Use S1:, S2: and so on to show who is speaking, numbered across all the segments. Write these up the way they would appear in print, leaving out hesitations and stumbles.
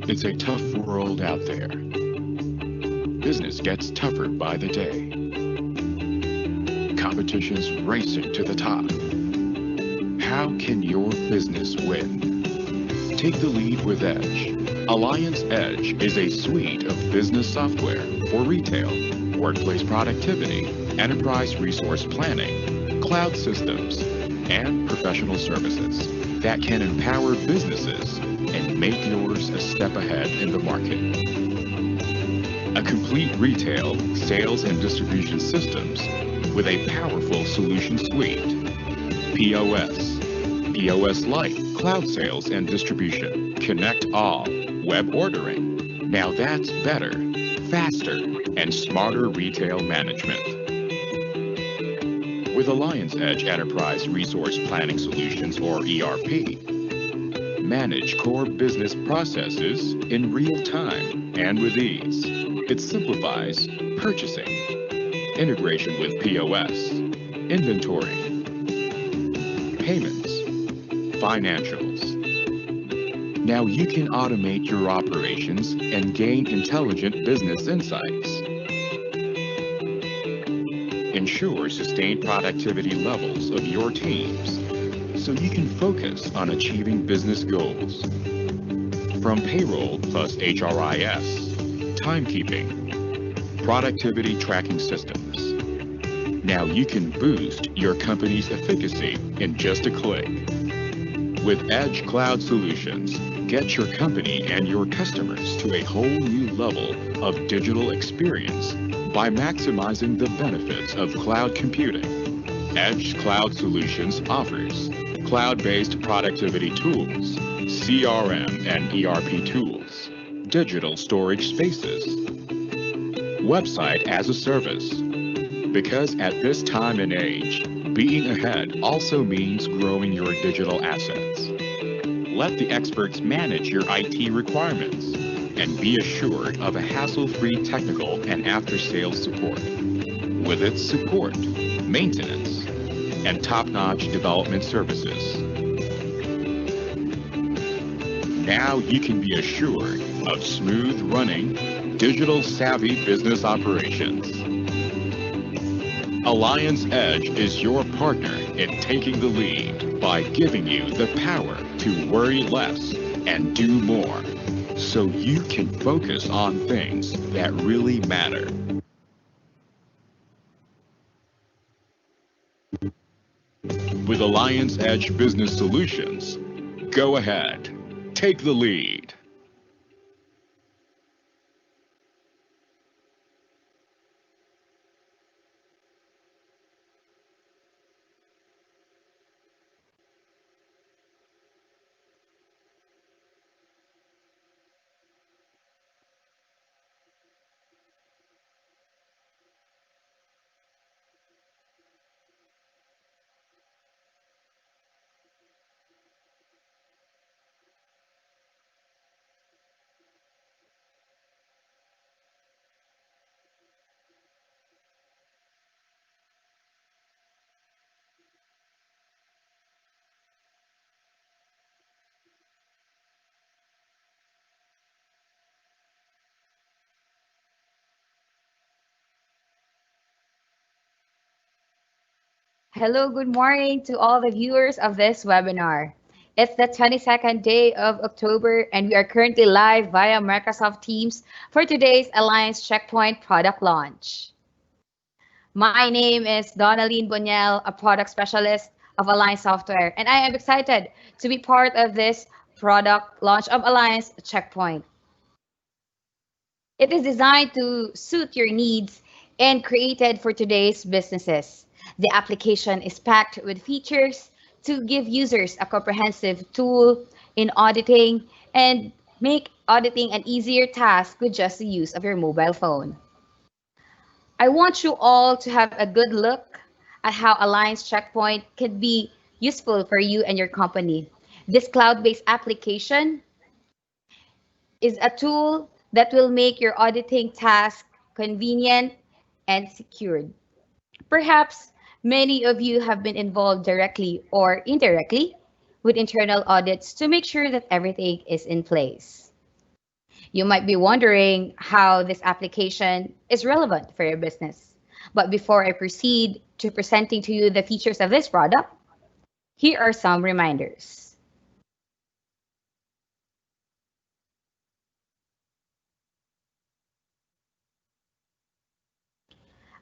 S1: It's a tough world out there. Business gets tougher by the day. Competition's racing to the top. How can your business win? Take the lead with Edge. Alliance Edge is a suite of business software for retail, workplace productivity, enterprise resource planning, cloud systems, and professional services that can empower businesses and make yours a step ahead in the market. A complete retail, sales, and distribution systems with a powerful solution suite. POS, POS Lite, cloud sales and distribution, connect all, web ordering. Now that's better, faster, and smarter retail management. With Alliance Edge Enterprise Resource Planning Solutions, or ERP, manage core business processes in real time and with ease. It simplifies purchasing, integration with POS, inventory, payments, financials. Now you can automate your operations and gain intelligent business insights. Ensure sustained productivity levels of your teams so you can focus on achieving business goals. From payroll plus HRIS, timekeeping, productivity tracking systems. Now you can boost your company's efficacy in just a click. With Edge Cloud Solutions, get your company and your customers to a whole new level of digital experience by maximizing the benefits of cloud computing. Edge Cloud Solutions offers cloud-based productivity tools, CRM and ERP tools, digital storage spaces, website as a service. Because at this time and age, being ahead also means growing your digital assets. Let the experts manage your IT requirements and be assured of a hassle-free technical and after-sales support. With its support, maintenance, and top-notch development services. Now you can be assured of smooth running, digital-savvy business operations. Alliance Edge is your partner in taking the lead by giving you the power to worry less and do more, so you can focus on things that really matter. With Alliance Edge Business Solutions, go ahead, take the lead.
S2: Hello, good morning to all the viewers of this webinar. It's the 22nd day of October, and we are currently live via Microsoft Teams for today's Alliance Checkpoint product launch. My name is Donaline Boniel, a product specialist of Alliance Software, and I am excited to be part of this product launch of Alliance Checkpoint. It is designed to suit your needs and created for today's businesses. The application is packed with features to give users a comprehensive tool in auditing and make auditing an easier task with just the use of your mobile phone. I want you all to have a good look at how Alliance Checkpoint can be useful for you and your company. This cloud-based application is a tool that will make your auditing task convenient and secured. Perhaps many of you have been involved directly or indirectly with internal audits to make sure that everything is in place. You might be wondering how this application is relevant for your business. But before I proceed to presenting to you the features of this product, here are some reminders.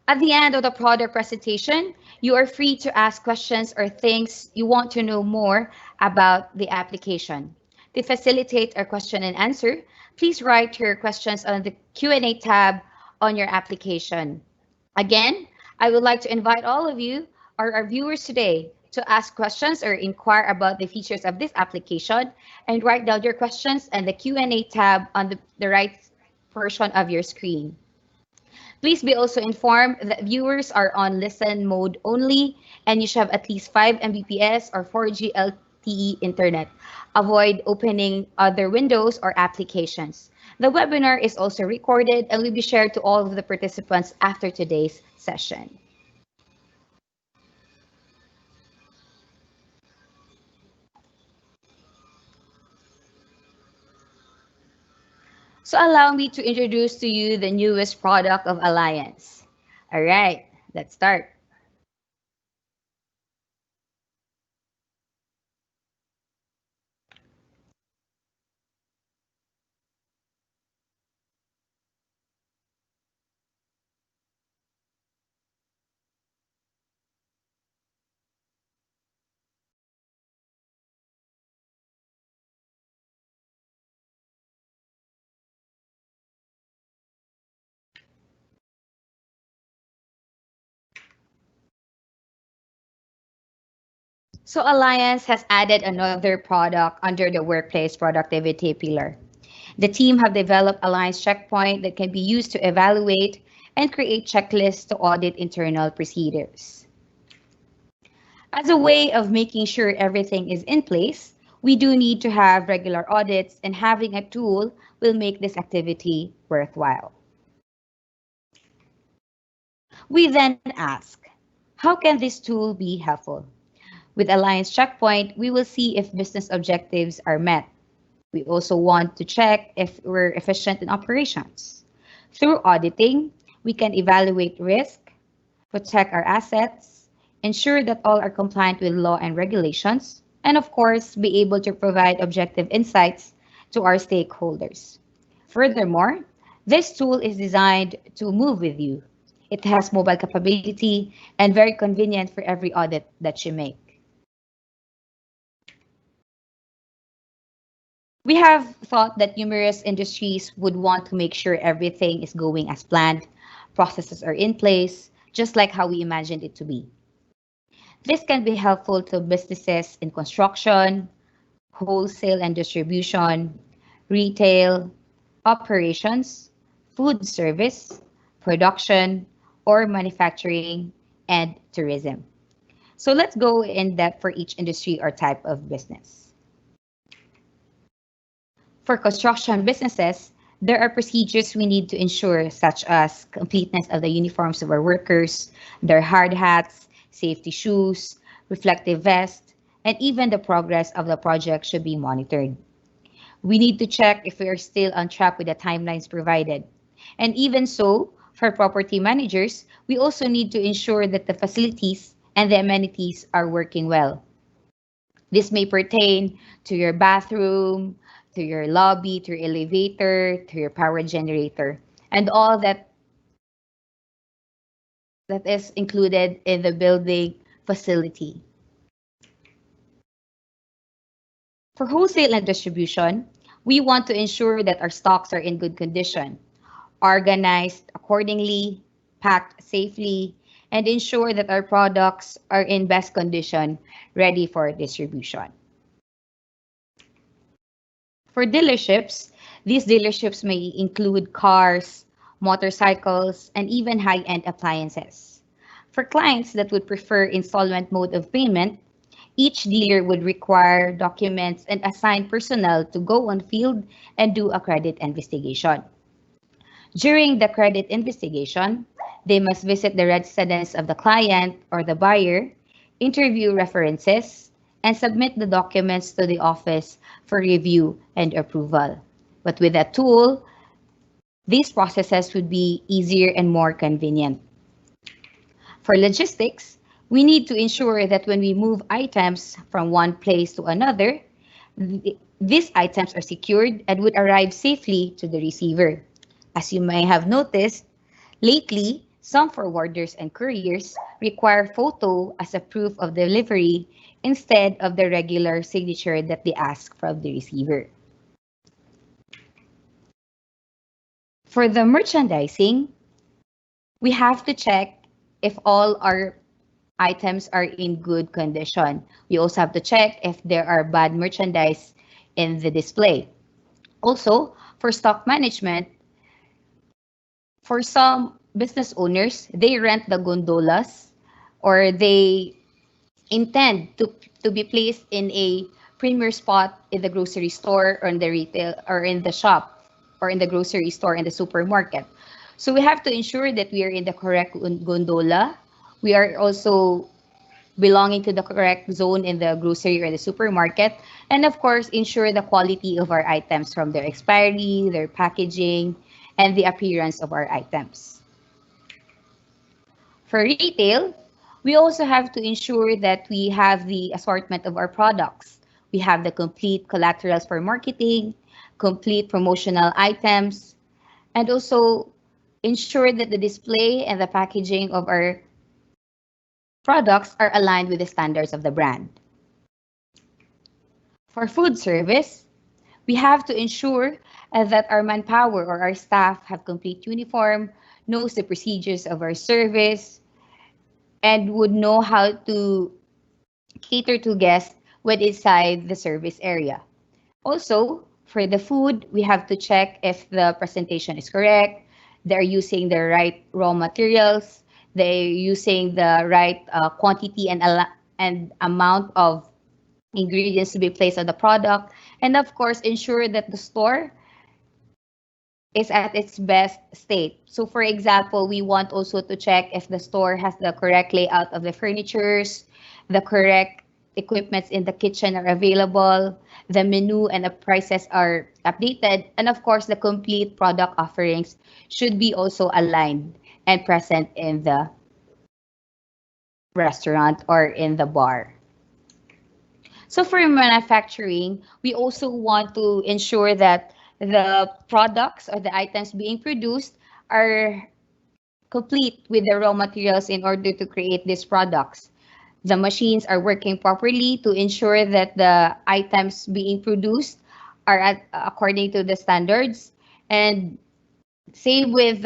S2: At the end of the product presentation, you are free to ask questions or things you want to know more about the application. To facilitate our question and answer, please write your questions on the Q&A tab on your application. Again, I would like to invite all of you, our viewers today, to ask questions or inquire about the features of this application and write down your questions in the Q&A tab on the right portion of your screen. Please be also informed that viewers are on listen mode only and you should have at least 5 Mbps or 4G LTE internet. Avoid opening other windows or applications. The webinar is also recorded and will be shared to all of the participants after today's session. So allow me to introduce to you the newest product of Alliance. All right, let's start. So Alliance has added another product under the workplace productivity pillar. The team have developed Alliance Checkpoint that can be used to evaluate and create checklists to audit internal procedures. As a way of making sure everything is in place, we do need to have regular audits, and having a tool will make this activity worthwhile. We then ask, how can this tool be helpful? With Alliance Checkpoint, we will see if business objectives are met. We also want to check if we're efficient in operations. Through auditing, we can evaluate risk, protect our assets, ensure that all are compliant with law and regulations, and of course, be able to provide objective insights to our stakeholders. Furthermore, this tool is designed to move with you. It has mobile capability and very convenient for every audit that you make. We have thought that numerous industries would want to make sure everything is going as planned, processes are in place, just like how we imagined it to be. This can be helpful to businesses in construction, wholesale and distribution, retail, operations, food service, production, or manufacturing, and tourism. So let's go in depth for each industry or type of business. For construction businesses, there are procedures we need to ensure, such as completeness of the uniforms of our workers, their hard hats, safety shoes, reflective vests, and even the progress of the project should be monitored. We need to check if we are still on track with the timelines provided. And even so, for property managers, we also need to ensure that the facilities and the amenities are working well. This may pertain to your bathroom, to your lobby, to your elevator, to your power generator, and all that is included in the building facility. For wholesale and distribution, we want to ensure that our stocks are in good condition, organized accordingly, packed safely, and ensure that our products are in best condition, ready for distribution. For dealerships, these dealerships may include cars, motorcycles, and even high-end appliances. For clients that would prefer installment mode of payment, each dealer would require documents and assign personnel to go on field and do a credit investigation. During the credit investigation, they must visit the residence of the client or the buyer, interview references, and submit the documents to the office for review and approval. But with a tool, these processes would be easier and more convenient. For logistics, we need to ensure that when we move items from one place to another, these items are secured and would arrive safely to the receiver. As you may have noticed, lately, some forwarders and couriers require photo as a proof of delivery instead of the regular signature that they ask from the receiver. For the merchandising, we have to check if all our items are in good condition. We also have to check if there are bad merchandise in the display. Also, for stock management, for some business owners, they rent the gondolas or they intend to be placed in a premier spot in the grocery store or in the retail or in the shop or in the grocery store in the supermarket. So we have to ensure that we are in the correct gondola. We are also belonging to the correct zone in the grocery or the supermarket. And of course, ensure the quality of our items from their expiry, their packaging, and the appearance of our items. For retail, we also have to ensure that we have the assortment of our products. We have the complete collaterals for marketing, complete promotional items, and also ensure that the display and the packaging of our products are aligned with the standards of the brand. For food service, we have to ensure that our manpower or our staff have complete uniform, knows the procedures of our service, and would know how to cater to guests when inside the service area. Also, for the food, we have to check if the presentation is correct, they're using the right raw materials, they're using the right quantity and amount of ingredients to be placed on the product, and of course, ensure that the store is at its best state. So for example, we want also to check if the store has the correct layout of the furnitures, the correct equipments in the kitchen are available, the menu and the prices are updated, and of course, the complete product offerings should be also aligned and present in the restaurant or in the bar. So for manufacturing, we also want to ensure that the products or the items being produced are complete with the raw materials in order to create these products. The machines are working properly to ensure that the items being produced are according to the standards. And same with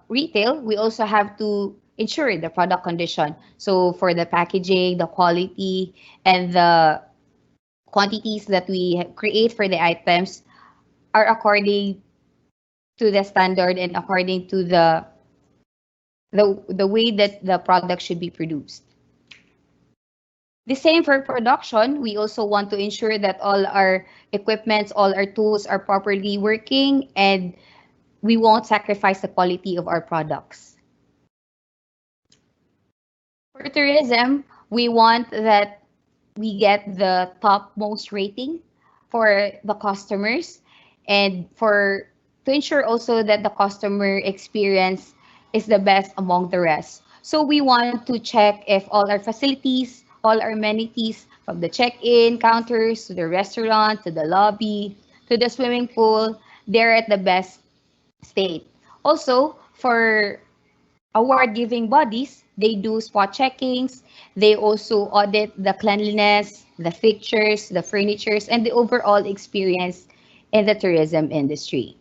S2: retail, we also have to ensure the product condition. So for the packaging, the quality, and the quantities that we create for the items are according to the standard and according to the way that the product should be produced. The same for production, we also want to ensure that all our equipments, all our tools are properly working and we won't sacrifice the quality of our products. For tourism, we want that we get the topmost rating for the customers and for to ensure also that the customer experience is the best among the rest. So we want to check if all our facilities, all our amenities from the check-in counters to the restaurant to the lobby to the swimming pool, they're at the best state. Also, for award-giving bodies, they do spot checkings. They also audit the cleanliness, the fixtures, the furnitures, and the overall experience in the tourism industry.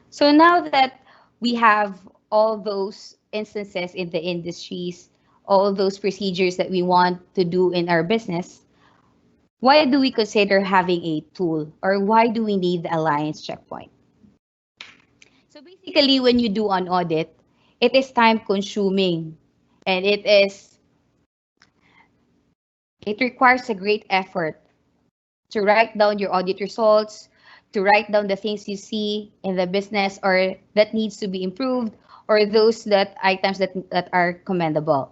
S2: So now that we have all those instances in the industries, all those procedures that we want to do in our business, why do we consider having a tool or why do we need the Alliance Checkpoint? So basically, when you do an audit, it is time consuming and it requires a great effort to write down your audit results, to write down the things you see in the business or that needs to be improved or those that items that are commendable.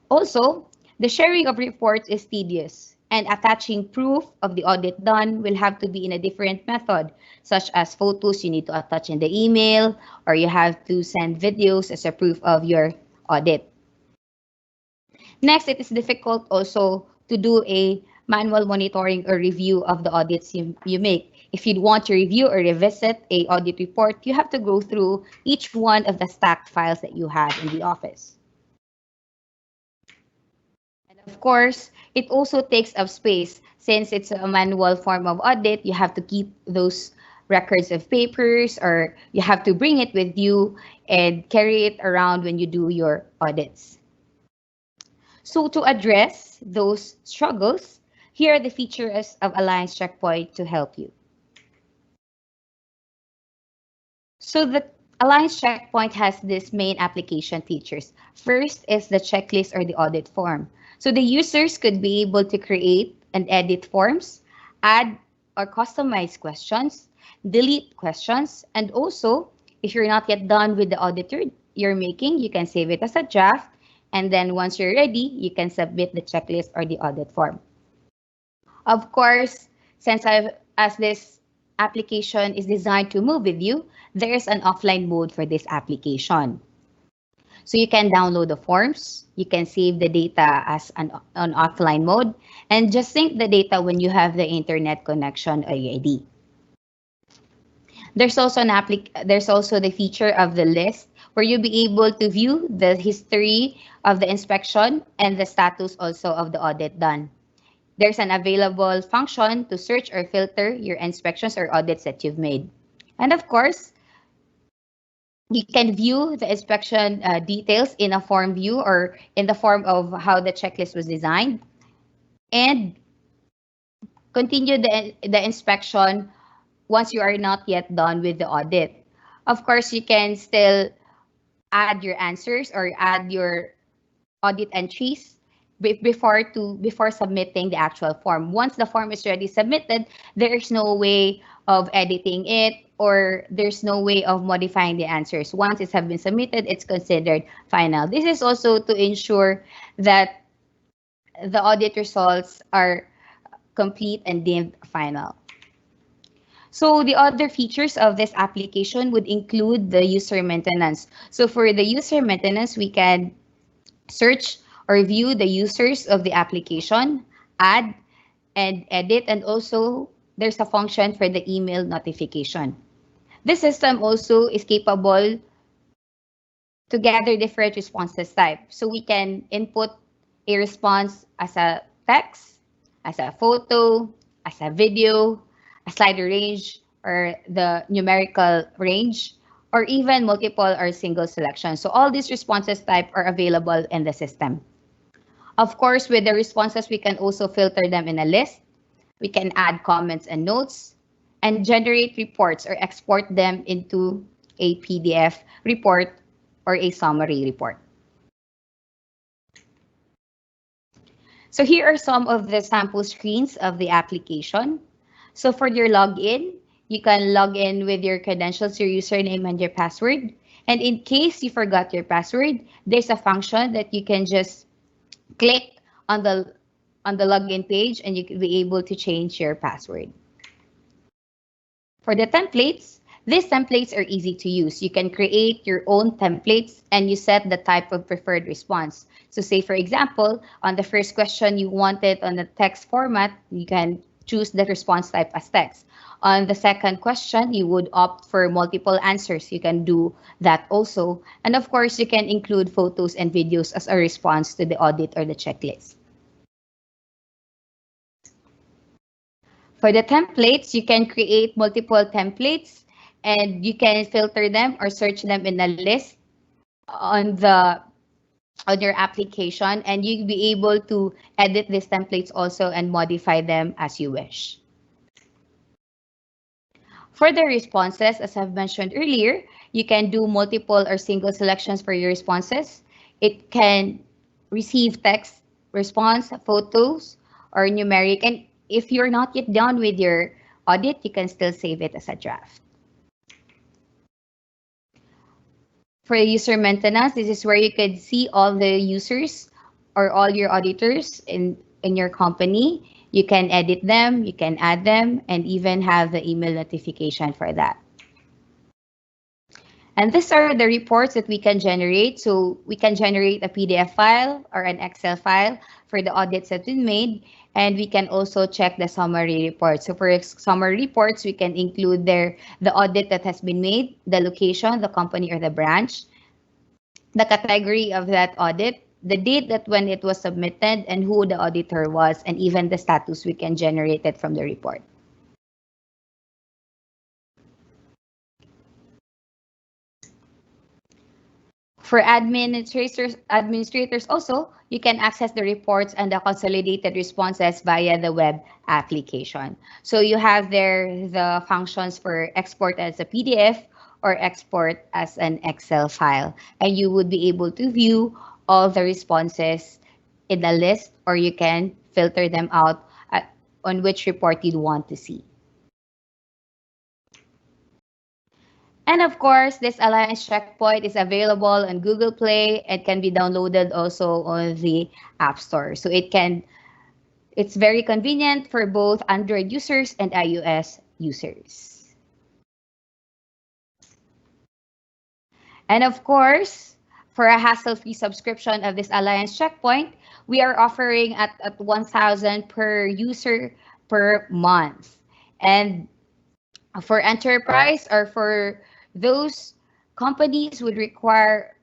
S2: Also, the sharing of reports is tedious And attaching proof of the audit done will have to be in a different method, such as photos you need to attach in the email, or you have to send videos as a proof of your audit. Next, it is difficult also to do a manual monitoring or review of the audits you make. If you want to review or revisit a audit report, you have to go through each one of the stacked files that you have in the office. And of course, it also takes up space. Since it's a manual form of audit, you have to keep those records of papers, or you have to bring it with you and carry it around when you do your audits. So to address those struggles, here are the features of Alliance Checkpoint to help you. So the Alliance Checkpoint has this main application features. First is the checklist or the audit form. So the users could be able to create and edit forms, add or customize questions, delete questions, and also, if you're not yet done with the audit you're making, you can save it as a draft, and then once you're ready, you can submit the checklist or the audit form. Of course, as this application is designed to move with you, there is an offline mode for this application. So you can download the forms, you can save the data as an offline mode, and just sync the data when you have the internet connection already. There's also the feature of the list where you'll be able to view the history of the inspection and the status also of the audit done. There's an available function to search or filter your inspections or audits that you've made. And of course, you can view the inspection details in a form view or in the form of how the checklist was designed, and continue the inspection once you are not yet done with the audit. Of course, you can still add your answers or add your audit entries before submitting the actual form. Once the form is already submitted, there is no way of editing it, or there's no way of modifying the answers. Once it has been submitted, it's considered final. This is also to ensure that the audit results are complete and deemed final. So the other features of this application would include the user maintenance. So for the user maintenance, we can search or view the users of the application, add and edit, and also there's a function for the email notification. This system also is capable to gather different responses type. So we can input a response as a text, as a photo, as a video, a slider range, or the numerical range, or even multiple or single selection. So all these responses type are available in the system. Of course, with the responses, we can also filter them in a list. We can add comments and notes and generate reports or export them into a PDF report or a summary report. So here are some of the sample screens of the application. So for your login, you can log in with your credentials, your username, and your password. And in case you forgot your password, there's a function that you can just click on the login page and you can be able to change your password. For the templates, these templates are easy to use. You can create your own templates and you set the type of preferred response. So say, for example, on the first question you want it on the text format, you can choose the response type as text. On the second question, you would opt for multiple answers. You can do that also. And of course, you can include photos and videos as a response to the audit or the checklist. For the templates, you can create multiple templates and you can filter them or search them in a list on your application, and you'll be able to edit these templates also and modify them as you wish. For the responses, as I've mentioned earlier, you can do multiple or single selections for your responses. It can receive text response, photos, or numeric. And if you're not yet done with your audit, you can still save it as a draft. For user maintenance, this is where you could see all the users or all your auditors in your company. You can edit them, you can add them, and even have the email notification for that. And these are the reports that we can generate. So we can generate a PDF file or an Excel file for the audits that we made. And we can also check the summary report. So for summary reports, we can include there the audit that has been made, the location, the company or the branch, the category of that audit, the date that when it was submitted, and who the auditor was, and even the status we can generate it from the report. For administrators also, you can access the reports and the consolidated responses via the web application. So you have there the functions for export as a PDF or export as an Excel file. And you would be able to view all the responses in the list, or you can filter them out on which report you'd want to see. And of course, this Alliance Checkpoint is available on Google Play and can be downloaded also on the App Store. So it's very convenient for both Android users and iOS users. And of course, for a hassle-free subscription of this Alliance Checkpoint, we are offering at 1,000 per user per month. And for enterprise or for those companies would require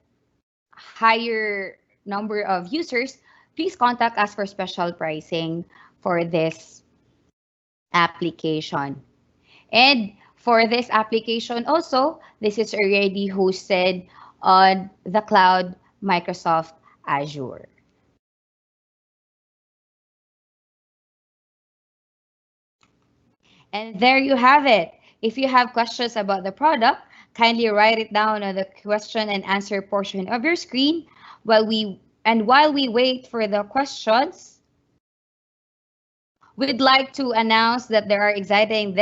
S2: higher number of users, please contact us for special pricing for this application. And for this application also, this is already hosted on the cloud Microsoft Azure. And there you have it. If you have questions about the product, kindly write it down on the question and answer portion of your screen while we wait for the questions. We'd like to announce that there are exciting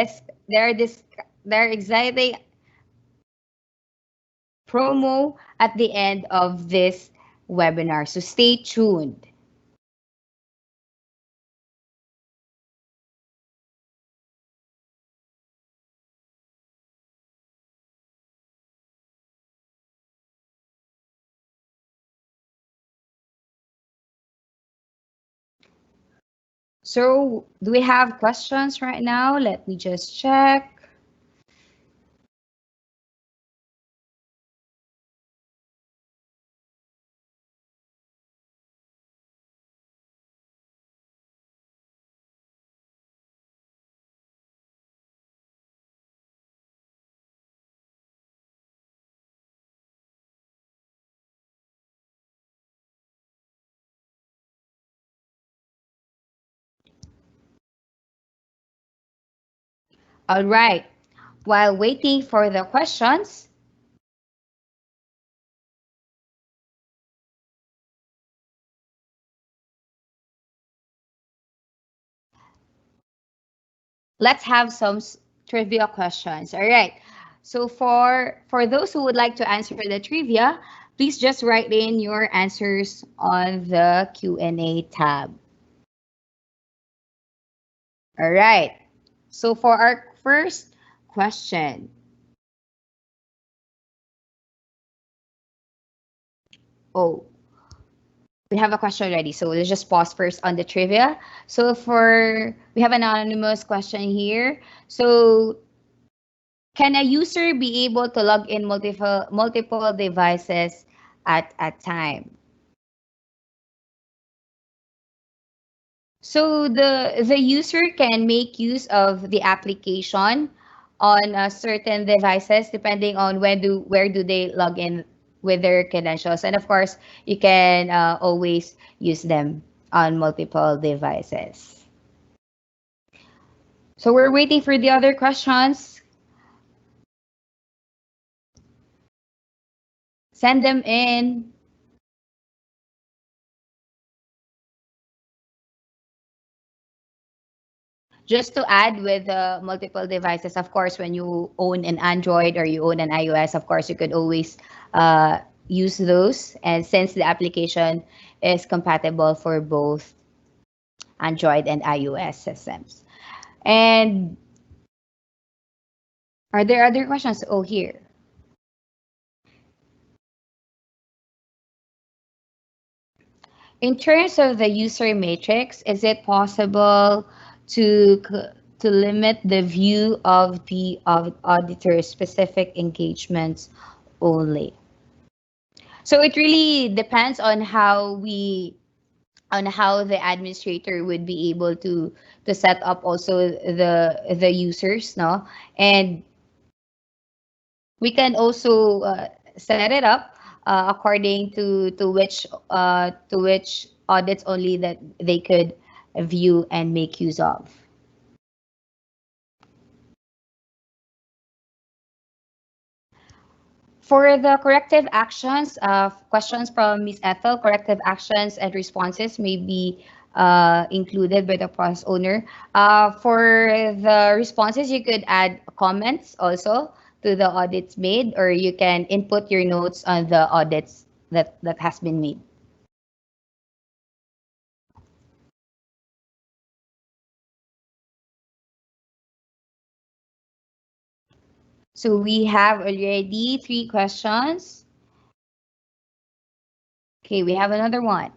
S2: promo at the end of this webinar. So stay tuned. So do we have questions right now? Let me just check. All right. While waiting for the questions, let's have some trivia questions. All right. So for those who would like to answer the trivia, please just write in your answers on the Q&A tab. All right. So for our first question. Oh, we have a question already. So let's just pause first on the trivia. So we have an anonymous question here. So can a user be able to log in multiple devices at a time? So the user can make use of the application on certain devices depending on where do they log in with their credentials. And of course, you can always use them on multiple devices. So we're waiting for the other questions. Send them in. Just to add with multiple devices, of course, when you own an Android or you own an iOS, of course, you could always use those. And since the application is compatible for both Android and iOS systems. And are there other questions? Oh, here. In terms of the user matrix, is it possible to to limit the view of the auditor specific engagements only? So it really depends on how the administrator would be able to set up also the users, no? And we can also set it up according to which audits only that they could view and make use of. For the corrective actions, questions from Ms. Ethel, corrective actions and responses may be included by the process owner. For the responses, you could add comments also to the audits made, or you can input your notes on the audits that has been made. So we have already 3 questions. Okay, we have another one.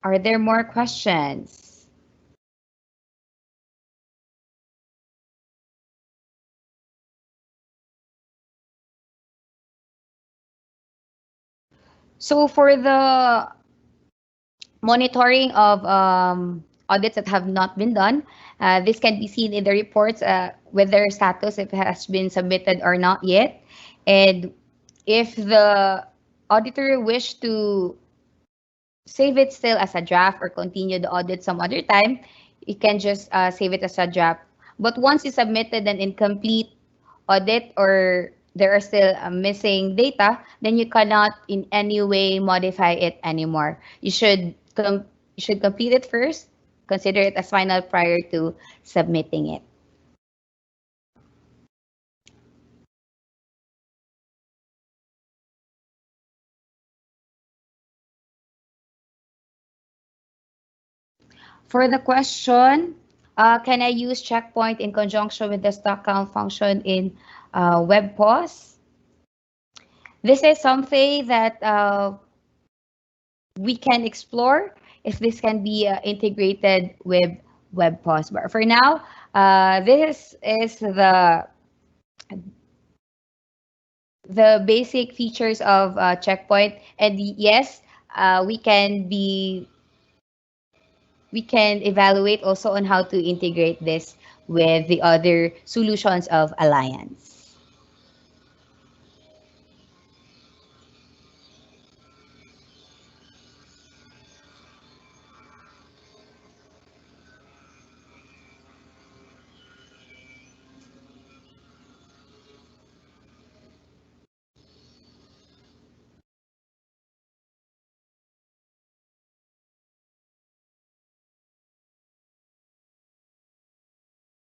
S2: Are there more questions? So for the monitoring of audits that have not been done, this can be seen in the reports with their status, if it has been submitted or not yet. And if the auditor wish to save it still as a draft or continue the audit some other time, you can just save it as a draft. But once you submitted an incomplete audit or there are still missing data, then you cannot in any way modify it anymore. You should complete it first, consider it as final prior to submitting it. For the question, can I use checkpoint in conjunction with the stock count function in web pause? This is something that we can explore if this can be integrated with web pause. But for now, this is the basic features of checkpoint. And yes, we can evaluate also on how to integrate this with the other solutions of Alliance.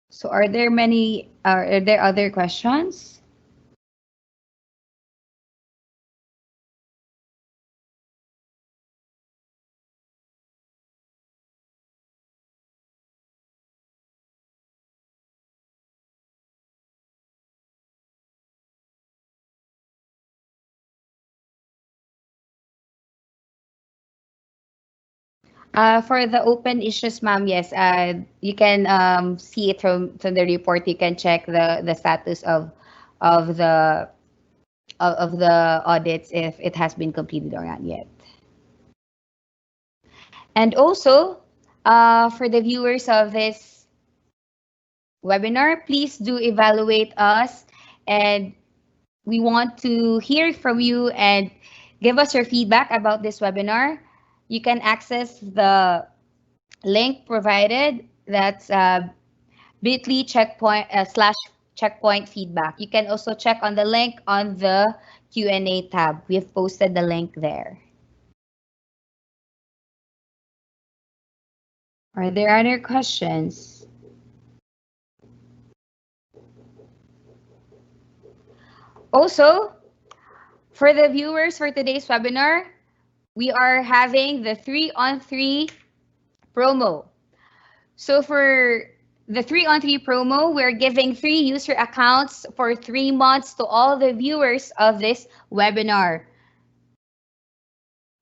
S2: So are there other questions? For the open issues, ma'am, yes, you can see it from the report. You can check the status of the of the audits if it has been completed or not yet. And also, for the viewers of this webinar, please do evaluate us, and we want to hear from you and give us your feedback about this webinar. You can access the link provided. That's bit.ly checkpoint checkpoint feedback. You can also check on the link on the Q&A tab. We've posted the link there. Are there other questions? Also, for the viewers for today's webinar, we are having the 3-on-3 promo. So for the 3-on-3 promo, we're giving 3 user accounts for 3 months to all the viewers of this webinar.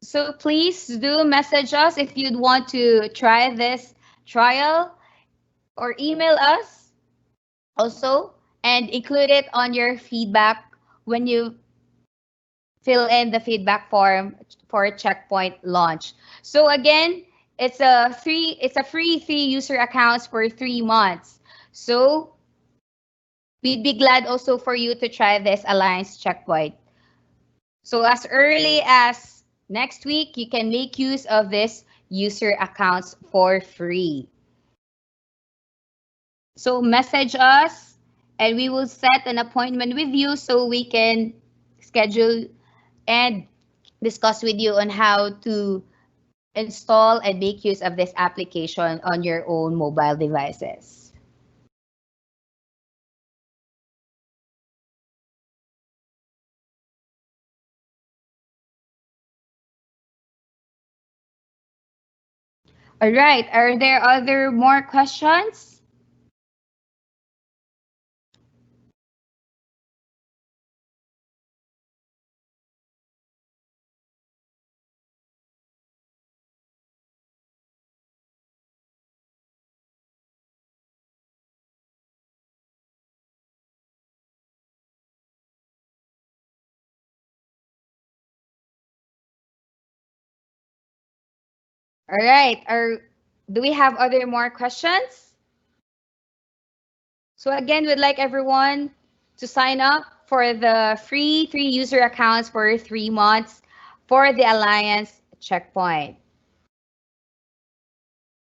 S2: So please do message us if you'd want to try this trial, or email us also and include it on your feedback when you fill in the feedback form for Checkpoint launch. So again, it's a free 3 user accounts for 3 months. So we'd be glad also for you to try this Alliance Checkpoint. So as early as next week, you can make use of this user accounts for free. So message us and we will set an appointment with you so we can schedule and discuss with you on how to install and make use of this application on your own mobile devices. All right, are there other more questions? All right, do we have other more questions? So again, we'd like everyone to sign up for the free 3 user accounts for 3 months for the Alliance Checkpoint.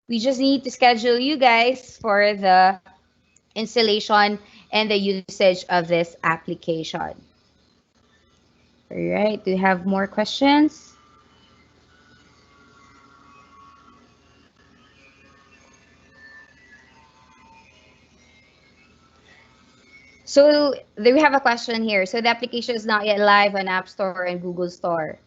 S2: We just need to schedule you guys for the installation and the usage of this application. All right, do you have more questions? So we have a question here. So the application is not yet live on App Store and Google Store.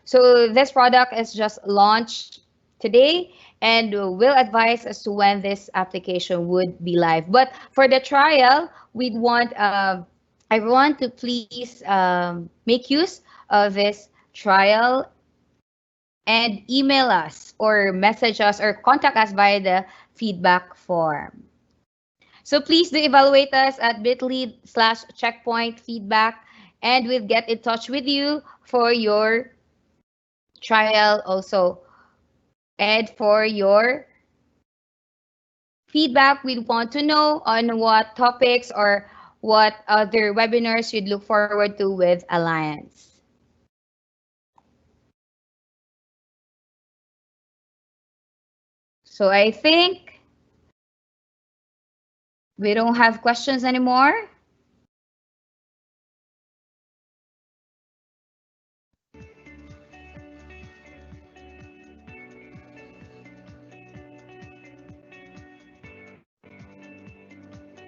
S2: So this product is just launched today, and we'll advise as to when this application would be live. But for the trial, we'd want everyone to please make use of this trial and email us or message us or contact us via the feedback form. So please do evaluate us at bit.ly/checkpoint feedback, and we'll get in touch with you for your trial also. And for your feedback, we want to know on what topics or what other webinars you'd look forward to with Alliance. So I think we don't have questions anymore.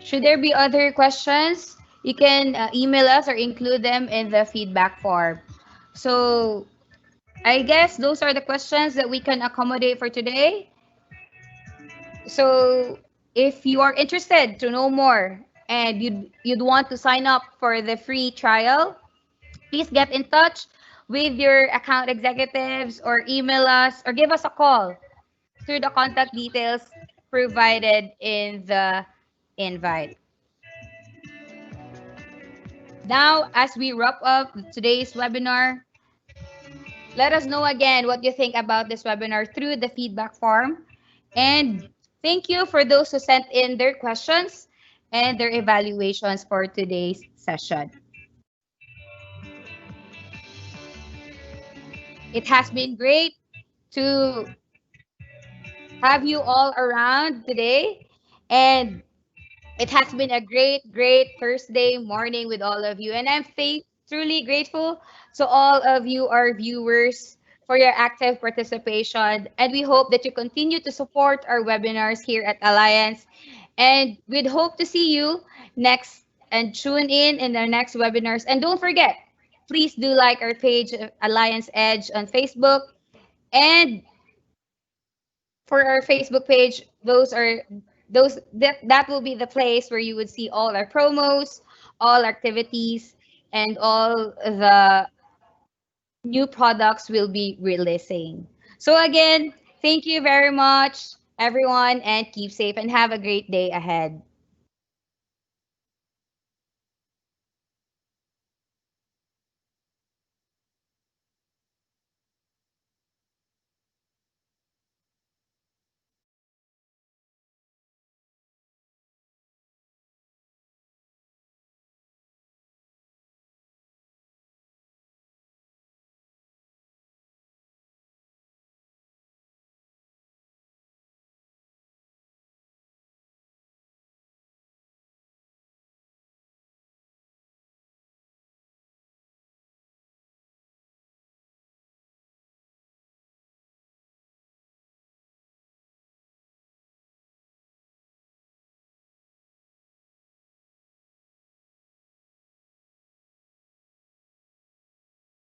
S2: Should there be other questions, you can email us or include them in the feedback form. So I guess those are the questions that we can accommodate for today. So if you are interested to know more and you'd want to sign up for the free trial, please get in touch with your account executives or email us or give us a call through the contact details provided in the invite. Now, as we wrap up today's webinar, let us know again what you think about this webinar through the feedback form. And thank you for those who sent in their questions and their evaluations for today's session. It has been great to have you all around today. And It has been a great Thursday morning with all of you, and I'm truly grateful to all of you, our viewers, for your active participation. And we hope that you continue to support our webinars here at Alliance. And we'd hope to see you next and tune in our next webinars. And don't forget, please do like our page, Alliance Edge, on Facebook. And for our Facebook page, that will be the place where you would see all our promos, all activities, and all the new products we'll be releasing. So again, thank you very much, everyone, and keep safe and have a great day ahead.